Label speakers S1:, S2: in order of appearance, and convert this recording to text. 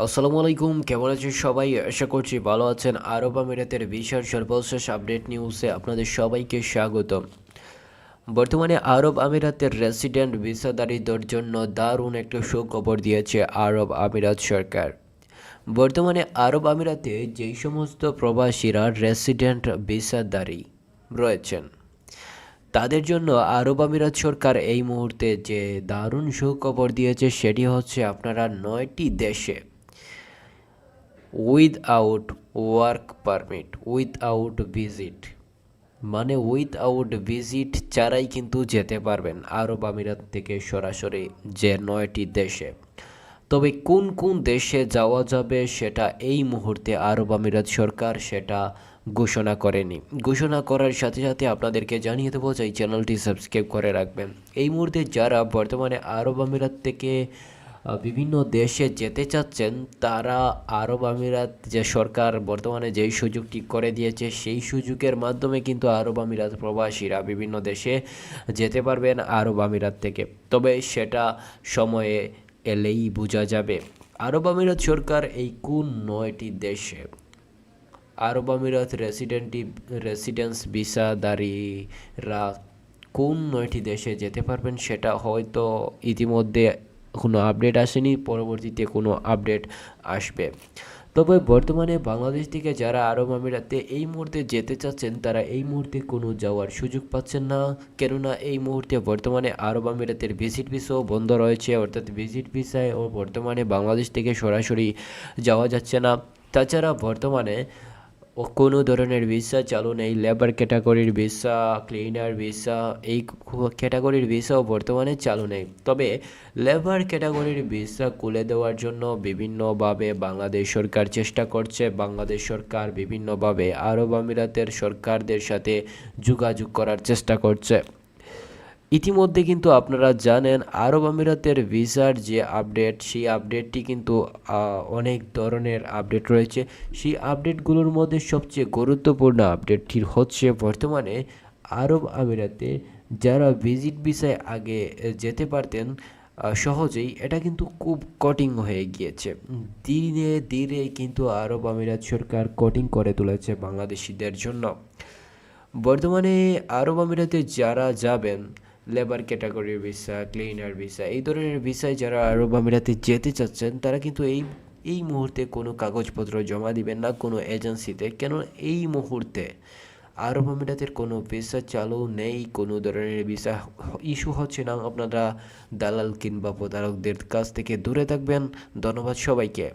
S1: আসসালামু আলাইকুম, কেমন আছেন সবাই? আশা করছি ভালো আছেন। আরব আমিরাতের ভিসার সর্বশেষ আপডেট নিউজে আপনাদের সবাইকে স্বাগতম। বর্তমানে আরব আমিরাতের রেসিডেন্ট ভিসাধারীদের জন্য দারুণ একটা সুখবর দিয়েছে আরব আমিরাত সরকার। বর্তমানে আরব আমিরাতে যেই সমস্ত প্রবাসীরা রেসিডেন্ট ভিসাধারী রয়েছেন তাদের জন্য আরব আমিরাত সরকার এই মুহূর্তে যে দারুণ সুখবর দিয়েছে সেটি হচ্ছে আপনারা 9টি দেশে without work permit, without visit, মানে উইথআউট ভিজিট ছাড়াই কিন্তু যেতে পারবেন আরব আমিরাত থেকে সরাসরি যে 9টি দেশে। তবে কোন কোন দেশে যাওয়া যাবে সেটা এই মুহূর্তে আরব আমিরাত সরকার সেটা ঘোষণা করেনি। ঘোষণা করার সাথে সাথে আপনাদেরকে জানিয়ে দেবো যে এই চ্যানেলটি সাবস্ক্রাইব করে রাখবেন। এই মুহূর্তে যারা বর্তমানে আরব আমিরাত থেকে বিভিন্ন দেশে যেতে চাচ্ছেন তারা আরব আমিরাত যে সরকার বর্তমানে যেই সুযোগটি করে দিয়েছে সেই সুযোগের মাধ্যমে কিন্তু আরব আমিরাত প্রবাসীরা বিভিন্ন দেশে যেতে পারবেন আরব আমিরাত থেকে। তবে সেটা সময়ে এলেই বোঝা যাবে আরব আমিরাত সরকার এই কোন 9টি দেশে আরব আমিরাত রেসিডেন্স ভিসাধারীরা কোন 9টি দেশে যেতে পারবেন সেটা হয়তো ইতিমধ্যে কোনো আপডেট আসেনি, পরবর্তীতে কোনো আপডেট আসবে। তবে বর্তমানে বাংলাদেশ থেকে যারা আরব আমিরাতে এই মুহূর্তে যেতে চাচ্ছেন তারা এই মুহূর্তে কোনো যাওয়ার সুযোগ পাচ্ছেন না, কেননা এই মুহূর্তে বর্তমানে আরব আমিরাতের ভিজিট ভিসাও বন্ধ রয়েছে, অর্থাৎ ভিজিট ভিসায় ও বর্তমানে বাংলাদেশ থেকে সরাসরি যাওয়া যাচ্ছে না। তাছাড়া বর্তমানে কোনো ধরনের ভিসা চালু নেই। লেবার ক্যাটাগরির ভিসা, ক্লিনার ভিসা, এই ক্যাটাগরির ভিসাও বর্তমানে চালু নেই। তবে লেবার ক্যাটাগরির ভিসা খুলে দেওয়ার জন্য বিভিন্নভাবে বাংলাদেশ সরকার চেষ্টা করছে। বাংলাদেশ সরকার বিভিন্নভাবে আরব আমিরাতের সরকারদের সাথে যোগাযোগ করার চেষ্টা করছে। ইতিমধ্যে কিন্তু আপনারা জানেন আরব আমিরাতের ভিসার যে আপডেট, সেই আপডেটটি কিন্তু অনেক ধরনের আপডেট রয়েছে। সেই আপডেটগুলোর মধ্যে সবচেয়ে গুরুত্বপূর্ণ আপডেটটি হচ্ছে বর্তমানে আরব আমিরাতে যারা ভিজিট ভিসায় আগে যেতে পারতেন সহজেই, এটা কিন্তু খুব কঠিন হয়ে গিয়েছে। ধীরে ধীরে কিন্তু আরব আমিরাত সরকার কঠিন করে তুলেছে বাংলাদেশিদের জন্য। বর্তমানে আরব আমিরাতে যারা যাবেন লেবার ক্যাটাগরির ভিসা, ক্লিনার ভিসা, এই ধরনের ভিসায় যারা আরব আমিরাতে যেতে চাচ্ছেন তারা কিন্তু এই মুহূর্তে কোনো কাগজপত্র জমা দিবেন না কোনো এজেন্সিতে, কেন এই মুহূর্তে আরব আমিরাতের কোনো ভিসা চালু নেই, কোনো ধরনের ভিসা ইস্যু হচ্ছে না। আপনারা দালাল কিংবা প্রতারকদের কাছ থেকে দূরে থাকবেন। ধন্যবাদ সবাইকে।